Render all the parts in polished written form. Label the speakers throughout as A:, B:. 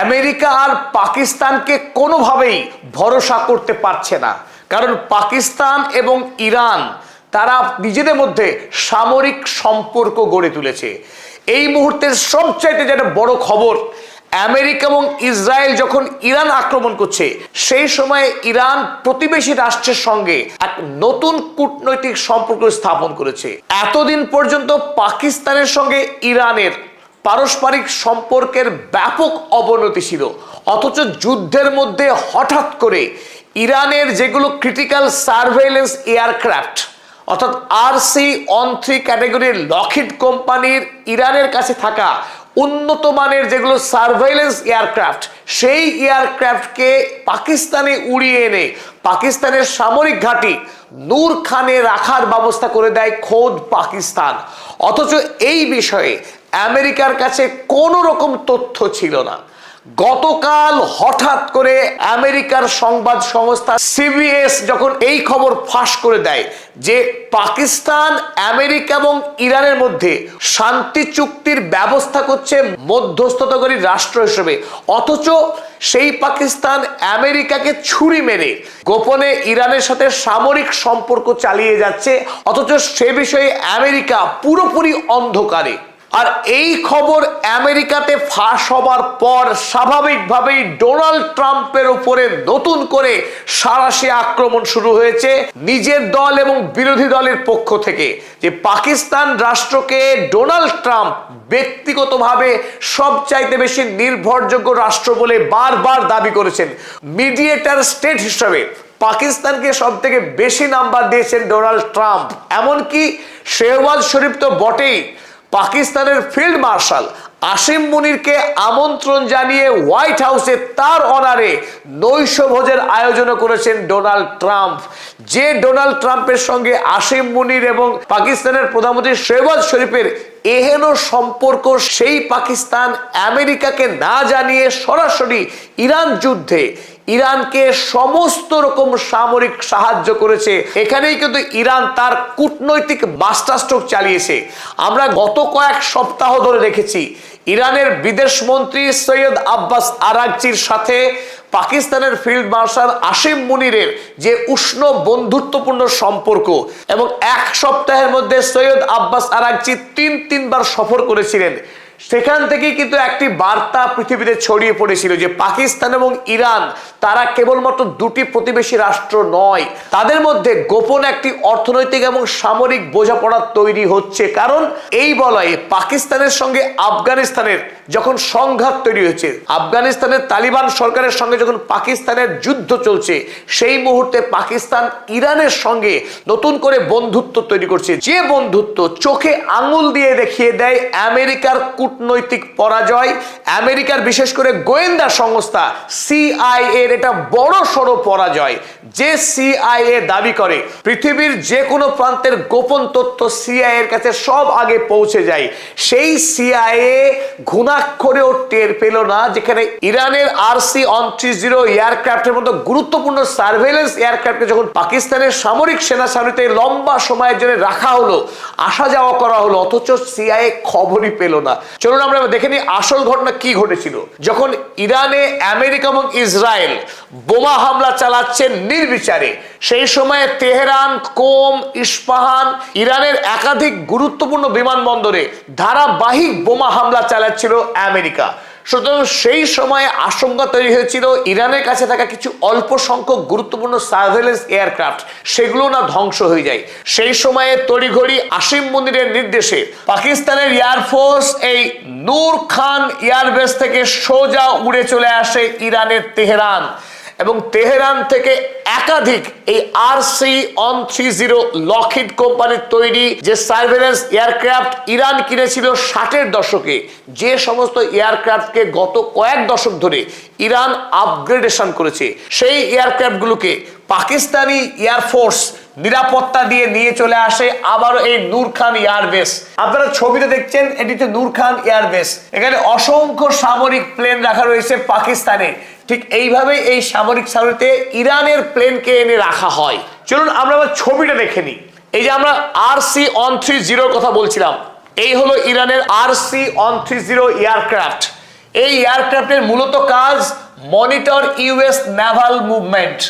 A: America আর পাকিস্তানকে কোনোভাবেই ভরসা করতে পারছে না, কারণ পাকিস্তান এবং ইরান তারা নিজেদের মধ্যে সামরিক সম্পর্ক গড়ে তুলেছে। এই মুহূর্তের সবচাইতে যেটা বড় খবর, আমেরিকা এবং ইসরায়েল যখন ইরান আক্রমণ করছে সেই সময় ইরান প্রতিবেশী রাষ্ট্রের সঙ্গে এক নতুন কূটনৈতিক সম্পর্ক স্থাপন করেছে। এতদিন পর্যন্ত পাকিস্তানের সঙ্গে ইরানের পারস্পরিক সম্পর্কের ব্যাপক অবনতি ছিল, অথচ যুদ্ধের মধ্যে হঠাৎ করে ইরানের যেগুলো ক্রিটিক্যাল সার্ভেইলেন্স এয়ারক্রাফট অর্থাৎ RC-13 ক্যাটাগরির লকহিড কোম্পানির ইরানের কাছে থাকা উন্নত মানের যেগুলো সার্ভেইলেন্স এয়ারক্রাফট, সেই এয়ারক্রাফটকে পাকিস্তানে উড়িয়ে এনে পাকিস্তানের সামরিক ঘাঁটি নূর খানে রাখার ব্যবস্থা করে দেয় খোদ পাকিস্তান। অথচ এই বিষয়ে আমেরিকার কাছে কোনো রকম তথ্য ছিল না। গতকাল হঠাৎ করে আমেরিকার সংবাদ সংস্থা CBS যখন এই খবর ফাঁস করে দেয় যে পাকিস্তান আমেরিকা এবং ইরানের মধ্যে শান্তি চুক্তির ব্যবস্থা করছে মধ্যস্থতাকারী রাষ্ট্র হিসেবে, অথচ সেই পাকিস্তান আমেরিকাকে ছুরি মেরে গোপনে ইরানের সাথে সামরিক সম্পর্ক চালিয়ে যাচ্ছে, অথচ সে বিষয়ে আমেরিকা পুরোপুরি অন্ধকারে। আর এই খবর আমেরিকাতে ফাঁস হবার পর স্বাভাবিকভাবেই ডোনাল্ড ট্রাম্পের উপরে নতুন করে সাঁড়াশি আক্রমণ শুরু হয়েছে নিজের দল এবং বিরোধী দলের পক্ষ থেকে, যে পাকিস্তান রাষ্ট্রকে ডোনাল্ড ট্রাম্প ব্যক্তিগতভাবে সবচাইতে বেশি নির্ভরযোগ্য রাষ্ট্র বলে বারবার দাবি করেছেন। মিডিয়েটর স্টেট হিসেবে পাকিস্তানকে সব থেকে বেশি নাম্বার দিয়েছেন ডোনাল্ড ট্রাম্প। এমনকি শেহবাজ শরীফ তো বটেই, পাকিস্তানের ফিল্ড মার্শাল আসিম মুনিরকে আমন্ত্রণ জানিয়ে হোয়াইট হাউসে তার অনারে নৈশভোজের আয়োজন করেছেন ডোনাল্ড ট্রাম্প। যে ডোনাল্ড ট্রাম্পের সঙ্গে আসিম মুনির এবং পাকিস্তানের প্রধানমন্ত্রী শেহবাজ শরীফের এহেন সম্পর্ক, সেই পাকিস্তান আমেরিকাকে না জানিয়ে সরাসরি ইরান যুদ্ধে ইরানকে সমস্ত রকম সামরিক সাহায্য করেছে। এখানেই কিন্তু ইরান তার কূটনৈতিক মাস্টারস্ট্রোক চালিয়েছে। আমরা গত কয়েক সপ্তাহ ধরে দেখেছি ইরানের বিদেশ মন্ত্রী সৈয়দ আব্বাস আরাগচির সাথে পাকিস্তানের ফিল্ড মার্শাল আসিম মুনিরের যে উষ্ণ বন্ধুত্বপূর্ণ সম্পর্ক, এবং এক সপ্তাহের মধ্যে সৈয়দ আব্বাস আরাগচি তিনবার সফর করেছিলেন। সেখান থেকেই কিন্তু একটি বার্তা পৃথিবীতে ছড়িয়ে পড়েছিল যে পাকিস্তান এবং ইরান তারা কেবলমাত্র দুটি প্রতিবেশী রাষ্ট্র নয়, তাদের মধ্যে গোপন একটি অর্থনৈতিক এবং সামরিক বোঝাপড়া তৈরি হচ্ছে। কারণ এই বলয়ে পাকিস্তানের সঙ্গে আফগানিস্তানের যখন সংঘাত তৈরি হয়েছে, আফগানিস্তানের তালিবান সরকারের সঙ্গে যখন পাকিস্তানের যুদ্ধ চলছে, সেই মুহূর্তে পাকিস্তান ইরানের সঙ্গে নতুন করে বন্ধুত্ব তৈরি করছে, যে বন্ধুত্ব চোখে আঙুল দিয়ে দেখিয়ে দেয় আমেরিকার কূটনৈতিক পরাজয়। আমেরিকার বিশেষ করে গোয়েন্দা সংস্থা CIA এর এটা বড় সড়ো পরাজয়। যে CIA দাবি করে পৃথিবীর যে কোনো প্রান্তের গোপন তথ্য CIA এর কাছে সব আগে পৌঁছে যায়, সেই CIA ঘুণাক্ষরেও টের পেল না যেখানে ইরানের RC-130 এয়ারক্রাফটের মতো গুরুত্বপূর্ণ সার্ভেইলেন্স এয়ারক্রাফটকে যখন পাকিস্তানের সামরিক সেনা সামরিতে লম্বা সময়ের জন্য রাখা হলো, আসা যাওয়া করা হলো, অথচ CIA খবরই পেল না। চলুন আমরা দেখে নিই আসল ঘটনা কি ঘটেছিল। যখন ইরানে আমেরিকা এবং ইসরায়েল বোমা হামলা চালাচ্ছে নির্বিচারে, সেই সময়ে তেহরান, কোম, ইস্পাহান, ইরানের একাধিক গুরুত্বপূর্ণ বিমানবন্দরে ধারাবাহিক বোমা হামলা চালাচ্ছিল আমেরিকা। সুতরাং সেই সময়ে আশঙ্কা তৈরি হয়েছিল ইরানের কাছে থাকা কিছু অল্প সংখ্যক গুরুত্বপূর্ণ সার্ভেইলেন্স এয়ারক্রাফট সেগুলো না ধ্বংস হয়ে যায়। সেই সময়ে তড়িঘড়ি আসিম মুনিরের নির্দেশে পাকিস্তানের এয়ারফোর্স এই নূর খান এয়ারবেস থেকে সোজা উড়ে চলে আসে ইরানের তেহরান, এবং তেহরান থেকে একাধিক এই RC-130 লকহিড কোম্পানির তৈরি যে সার্ভেইলেন্স এয়ারক্রাফট ইরান কিনেছিল 60-এর দশকে, যে সমস্ত এয়ারক্রাফটকে গত কয়েক দশক ধরে ইরান আপগ্রেডেশন করেছে, সেই এয়ারক্রাফটগুলোকে পাকিস্তানি এয়ারফোর্স নিরাপত্তা দিয়ে নিয়ে চলে আসে আবারও এই নূর খান এয়ারবেস। আপনারা ছবিতে দেখছেন এটি হচ্ছে নূর খান এয়ারবেস। এখানে অসংখ্য সামরিক প্লেন রাখা রয়েছে পাকিস্তানে। ঠিক এইভাবে এই সামরিক সামরিতে ইরানের প্লেনকে এনে রাখা হয়। চলুন আমরা ছবিটা দেখে নিই। এই যে আমরা RC-130 কথা বলছিলাম, এই হলো ইরানের RC-130 এয়ারক্রাফট। এই এয়ারক্রাফটের মূলত কাজ মনিটর ইউএস নেভাল মুভমেন্ট,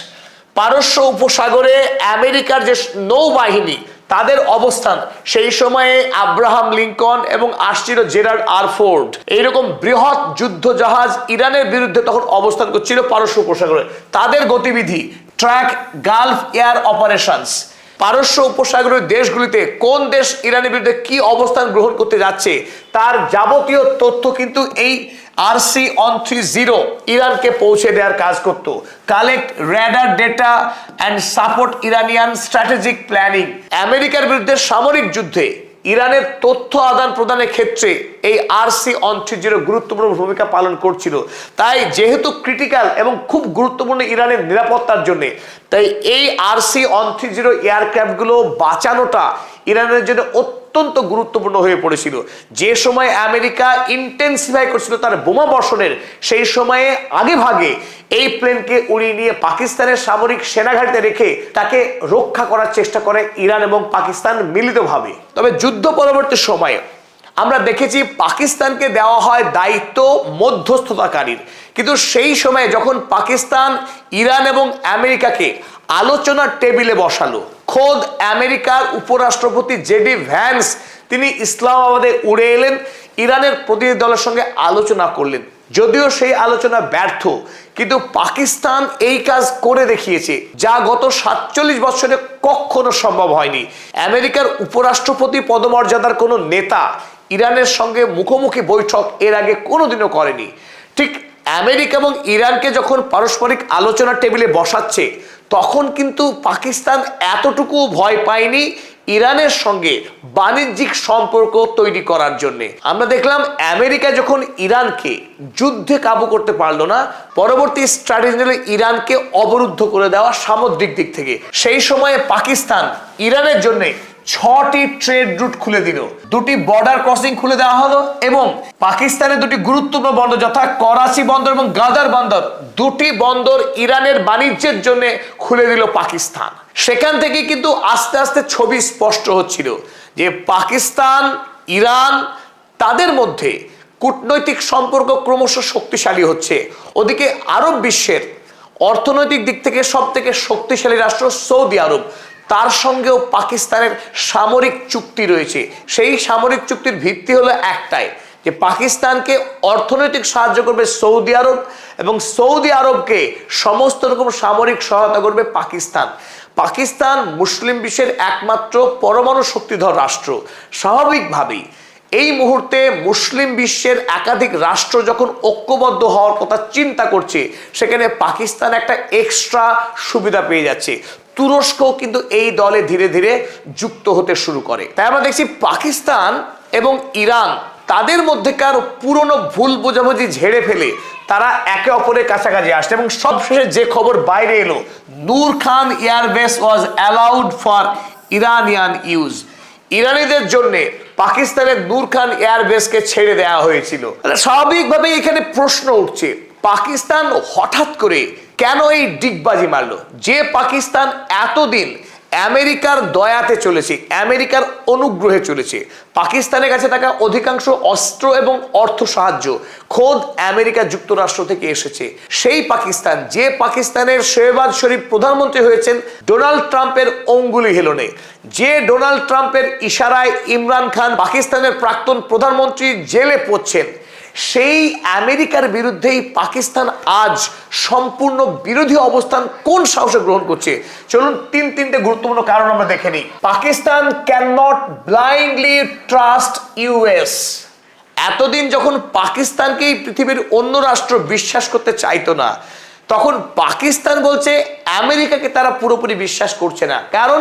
A: পারস্য উপসাগরে আমেরিকার যে নৌবাহিনী তাদের অবস্থান, সেই সময়ে আব্রাহাম লিঙ্কন এবং আসছিল জেরার্ড আর ফোর্ড, এইরকম বৃহৎ যুদ্ধ জাহাজ ইরানের বিরুদ্ধে তখন অবস্থান করছিল পারস্য উপসাগরে, তাদের গতিবিধি ট্র্যাক গালফ এয়ার অপারেশনস, পারস্য উপসাগরের দেশগুলিতে কোন দেশ ইরানের বিরুদ্ধে কি অবস্থান গ্রহণ করতে যাচ্ছে তার যাবতীয় তথ্য কিন্তু এই RC-130 ইরানকে পৌঁছে দেওয়ার কাজ করত। Collect radar data and support Iranian strategic planning. আমেরিকার বিরুদ্ধে সামরিক যুদ্ধে ইরানের তথ্য আদান প্রদানের ক্ষেত্রে এই RC-130 গুরুত্বপূর্ণ ভূমিকা পালন করছিল। তাই যেহেতু ক্রিটিক্যাল এবং খুব গুরুত্বপূর্ণ ইরানের নিরাপত্তার জন্য, তাই এই RC-130 এয়ারক্রাফটগুলো বাঁচানোটা ইরানের জন্য অত্যন্ত গুরুত্বপূর্ণ হয়ে পড়েছিল। যে সময় আমেরিকা ইন্টেন্সিফাই করছিল তার বোমা বর্ষণের, সেই সময়ে আগে ভাগে এই প্লেনকে উড়িয়ে নিয়ে পাকিস্তানের সামরিক সেনাঘাটিতে রেখে তাকে রক্ষা করার চেষ্টা করে ইরান এবং পাকিস্তান মিলিতভাবে। তবে যুদ্ধ পরবর্তী সময়ে আমরা দেখেছি পাকিস্তানকে দেওয়া হয় দায়িত্ব মধ্যস্থতাকারীর, কিন্তু সেই সময়ে যখন পাকিস্তান ইরান এবং আমেরিকাকে আলোচনার টেবিলে বসালো, খোদ আমেরিকার উপরাষ্ট্রপতি জেডি ভ্যান্স তিনি ইসলামাবাদে উড়ে এলেন, ইরানের প্রতিনিধি দলের সঙ্গে আলোচনা করলেন। যদিও সেই আলোচনা ব্যর্থ, কিন্তু পাকিস্তান এই কাজ করে দেখিয়েছে যা গত 47 বছরে কখনো সম্ভব হয়নি। আমেরিকার উপরাষ্ট্রপতি পদমর্যাদার কোনো নেতা ইরানের সঙ্গে মুখোমুখি বৈঠক এর আগে কোনোদিনও করেনি। ঠিক আমেরিকা এবং ইরানকে যখন পারস্পরিক আলোচনার টেবিলে বসাচ্ছে, তখন কিন্তু পাকিস্তান এতটুকু ভয় পায়নি ইরানের সঙ্গে বাণিজ্যিক সম্পর্ক তৈরি করার জন্য। আমরা দেখলাম আমেরিকা যখন ইরানকে যুদ্ধে কাবু করতে পারলো না, পরবর্তী স্ট্র্যাটেজি হলো ইরানকে অবরুদ্ধ করে দেওয়া সামুদ্রিক দিক থেকে। সেই সময়ে পাকিস্তান ইরানের জন্য 6টি ট্রেড রুট খুলে দিল, 2টি বর্ডার ক্রসিং খুলে দেওয়া হলো এবং পাকিস্তানের 2টি গুরুত্বপূর্ণ বন্দর যথা করাচি বন্দর এবং গাদার বন্দর, 2টি বন্দর ইরানের বাণিজ্যের জন্য খুলে দিল পাকিস্তান। সেখান থেকে কিন্তু আস্তে আস্তে ছবি স্পষ্ট হচ্ছিল যে পাকিস্তান ইরান তাদের মধ্যে কূটনৈতিক সম্পর্ক ক্রমশ শক্তিশালী হচ্ছে। ওদিকে আরব বিশ্বের অর্থনৈতিক দিক থেকে সব থেকে শক্তিশালী রাষ্ট্র সৌদি আরব, তার সঙ্গেও পাকিস্তানের সামরিক চুক্তি রয়েছে। সেই সামরিক চুক্তির ভিত্তি হলো একটাই, যে পাকিস্তানকে অর্থনৈতিক সাহায্য করবে সৌদি আরব এবং সৌদি আরবকে সমস্ত রকম সামরিক সহায়তা করবে পাকিস্তান। পাকিস্তান মুসলিম বিশ্বের একমাত্র পরমাণু শক্তিধর রাষ্ট্র। স্বাভাবিকভাবেই এই মুহূর্তে মুসলিম বিশ্বের একাধিক রাষ্ট্র যখন ঐক্যবদ্ধ হওয়ার কথা চিন্তা করছে, সেখানে পাকিস্তান একটা এক্সট্রা সুবিধা পেয়ে যাচ্ছে। তুরস্ক কিন্তু এই দলে ধীরে ধীরে যুক্ত হতে শুরু করে। তাই আমরা দেখছি পাকিস্তান এবং ইরান তাদের মধ্যেকার পুরনো ভুল বোঝাবুঝি ঝেড়ে ফেলে তারা একে অপরের কাছাকাছি আসছে। এবং সবশেষে যে খবর বাইরে এলো, Noor Khan airbase was allowed for Iranian use, ইরানিদের জন্য পাকিস্তানের নূর খান এয়ারবেসকে ছেড়ে দেওয়া হয়েছিল। স্বাভাবিকভাবে এখানে প্রশ্ন উঠছে, পাকিস্তান হঠাৎ করে কেন এই ডিগবাজি মারলো? যে পাকিস্তান এতদিন আমেরিকার দয়াতে চলেছে, আমেরিকার অনুগ্রহে চলেছে, পাকিস্তানের কাছে থাকা অধিকাংশ অস্ত্র এবং অর্থ সাহায্য খোদ আমেরিকা যুক্তরাষ্ট্র থেকে এসেছে। সেই পাকিস্তান, যে পাকিস্তানের শেহবাজ শরীফ প্রধানমন্ত্রী হয়েছেন ডোনাল্ড ট্রাম্পের অঙ্গুলি হেলনে, যে ডোনাল্ড ট্রাম্পের ইশারায় ইমরান খান পাকিস্তানের প্রাক্তন প্রধানমন্ত্রী জেলে পড়ছেন, সেই আমেরিকার বিরুদ্ধেই পাকিস্তান আজ সম্পূর্ণ বিরোধী অবস্থান কোন সাহসে গ্রহণ করছে? চলুন তিনটে গুরুত্বপূর্ণ কারণ আমরা দেখে নিই। Pakistan can not blindly trust US. এতদিন যখন পাকিস্তানকে এই পৃথিবীর অন্য রাষ্ট্র বিশ্বাস করতে চাইতো না, তখন পাকিস্তান বলছে আমেরিকাকে তারা পুরোপুরি বিশ্বাস করছে না, কারণ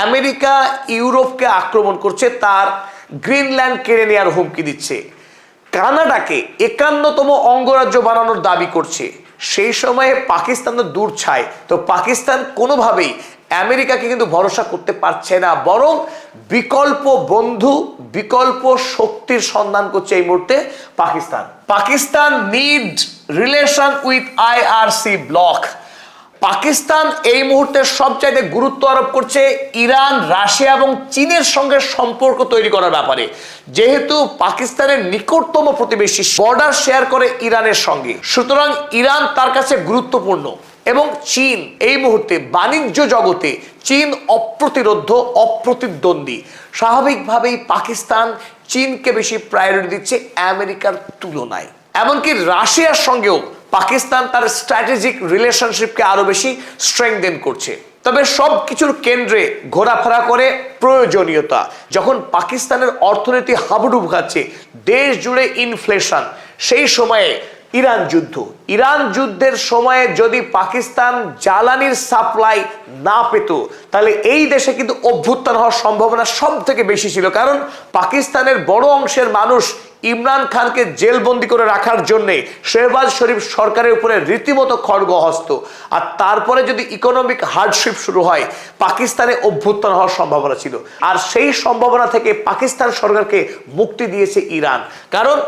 A: আমেরিকা ইউরোপকে আক্রমণ করছে, তার গ্রিনল্যান্ড কেড়ে নেওয়ার হুমকি দিচ্ছে, কানাডাকে 51তম অঙ্গরাজ্য বানানোর দাবি করছে। সেই সময়ে পাকিস্তান তো দূর ছাই, তো পাকিস্তান কোনোভাবেই আমেরিকাকে কিন্তু ভরসা করতে পারছে না, বরং বিকল্প বন্ধু, বিকল্প শক্তির সন্ধান করছে এই মুহূর্তে Pakistan. Pakistan need relation with IRC block. Pakistan এই মুহূর্তে সবচাইতে গুরুত্ব আরোপ করছে ইরান, রাশিয়া এবং চীনের সঙ্গে সম্পর্ক তৈরি করার ব্যাপারে। যেহেতু পাকিস্তানের নিকটতম প্রতিবেশী, বর্ডার শেয়ার করে ইরানের সঙ্গে, সুতরাং ইরান তার কাছে গুরুত্বপূর্ণ। এবং চীন এই মুহূর্তে বাণিজ্য জগতে চীন অপ্রতিরোধ্য, অপ্রতিদ্বন্দ্বী। স্বাভাবিকভাবেই পাকিস্তান চীনকে বেশি প্রায়োরিটি দিচ্ছে আমেরিকার তুলনায়। এমনকি রাশিয়ার সঙ্গেও পাকিস্তান তার স্ট্র্যাটেজিক রিলেশনশিপকে আরো বেশি স্ট্রেংথেন করছে। তবে সব কিছুর কেন্দ্রে ঘোরাফেরা করে প্রয়োজনীয়তা। যখন পাকিস্তানের অর্থনীতি হাবুডুবু খাচ্ছে, দেশ জুড়ে ইনফ্লেশন, সেই সময়ে ইরান যুদ্ধের সময়ে যদি পাকিস্তান জ্বালানির সাপ্লাই না পেত, তাহলে এই দেশে কিন্তু অভ্যুত্থান হওয়ার সম্ভাবনা সব থেকে বেশি ছিল। কারণ পাকিস্তানের বড় অংশের মানুষ ইমরান খানকে জেলবন্দি করে রাখার জন্যে শেহবাজ শরীফ সরকারের উপরে রীতিমতো খড়গহস্ত। আর তারপরে যদি ইকোনমিক হার্ডশিপ শুরু হয়, পাকিস্তানে অভ্যুত্থান হওয়ার সম্ভাবনা ছিল। আর সেই সম্ভাবনা থেকে পাকিস্তান সরকারকে মুক্তি দিয়েছে ইরান। কারণ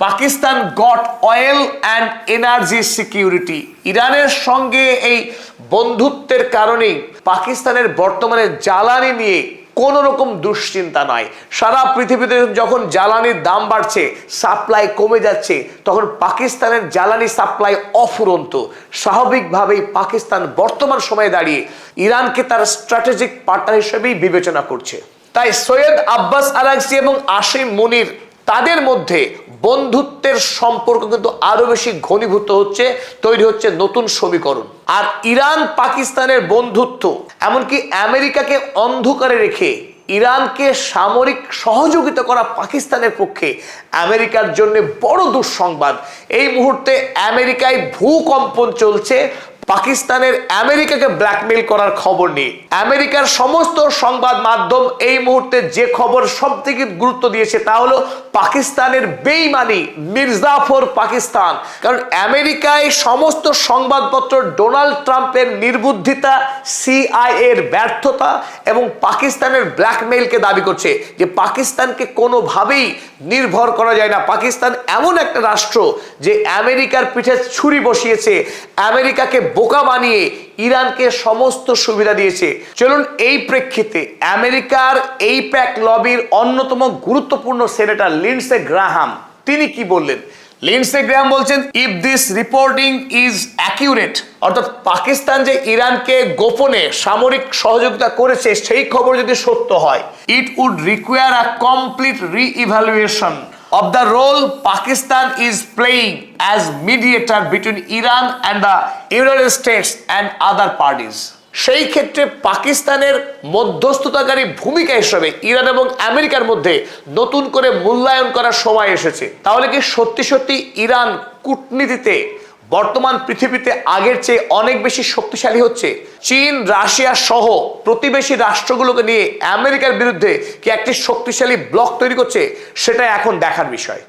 A: Pakistan goat oil and energy security. ইরানের সঙ্গে এই বন্ধুত্বের কারণেই পাকিস্তানের বর্তমানে জ্বালানি নিয়ে কোনো রকম দুশ্চিন্তা নয়। সারা পৃথিবীতে যখন জ্বালানির দাম বাড়ছে, সাপ্লাই কমে যাচ্ছে, তখন পাকিস্তানের জ্বালানি সাপ্লাই অফুরন্ত। স্বাভাবিকভাবেই পাকিস্তান বর্তমান সময়ে দাঁড়িয়ে ইরানকে তার স্ট্র্যাটেজিক পার্টনার হিসেবেই বিবেচনা করছে। তাই সৈয়দ আব্বাস আরাগচি এবং আসিম মুনির, তাদের মধ্যে বন্ধুত্বের সম্পর্ক কিন্তু আরো বেশি ঘনীভূত হচ্ছে, তৈরি হচ্ছে নতুন সমীকরণ। আর ইরান পাকিস্তানের বন্ধুত্ব, এমনকি আমেরিকাকে অন্ধকারে রেখে ইরানকে সামরিক সহযোগিতা করা পাকিস্তানের পক্ষে আমেরিকার জন্য বড় দুঃসংবাদ। এই মুহূর্তে আমেরিকায় ভূকম্পন চলছে পাকিস্তানের আমেরিকাকে ব্ল্যাকমেইল করার খবর নিয়ে। আমেরিকার সমস্ত সংবাদ মাধ্যম এই মুহূর্তে যে খবর সব থেকে গুরুত্ব দিয়েছে তা হলো পাকিস্তানের বেইমানি, মির্জাফর পাকিস্তান। কারণ আমেরিকায় সমস্ত সংবাদপত্র ডোনাল্ড ট্রাম্পের নির্বুদ্ধিতা, সিআইএ এর ব্যর্থতা এবং পাকিস্তানের ব্ল্যাকমেইলকে দাবি করছে যে পাকিস্তানকে কোনোভাবেই নির্ভর করা যায় না। পাকিস্তান এমন একটা রাষ্ট্র যে আমেরিকার পিঠে ছুরি বসিয়েছে, আমেরিকাকে বোকা বানিয়ে ইরানকে সমস্ত সুবিধা দিয়েছে। চলুন এই প্রেক্ষিতে আমেরিকার এইপ্যাক লবির অন্যতম গুরুত্বপূর্ণ সেনেটর লিন্ডসে গ্রাহাম, তিনি কি বললেন। লিন্ডসে গ্রাহাম বলছেন, if this reporting is accurate, অর্থাৎ পাকিস্তান যে ইরানকে গোপনে সামরিক সহযোগিতা করেছে সেই খবর যদি সত্য হয়, it would require a complete re-evaluation of the role Pakistan is playing as mediator between Iran and the United States and other parties. সেই ক্ষেত্রে পাকিস্তানের মধ্যস্থতাকারী ভূমিকা হিসেবে ইরান এবং আমেরিকার মধ্যে নতুন করে মূল্যায়ন করার সময় এসেছে। তাহলে কি সত্যি সত্যি ইরান কূটনীতিতে বর্তমান পৃথিবীতে আগের চেয়ে অনেক বেশি শক্তিশালী হচ্ছে? চীন, রাশিয়া সহ প্রতিবেশী রাষ্ট্রগুলোকে নিয়ে আমেরিকার বিরুদ্ধে কি একটি শক্তিশালী ব্লক তৈরি করছে? সেটা এখন দেখার বিষয়।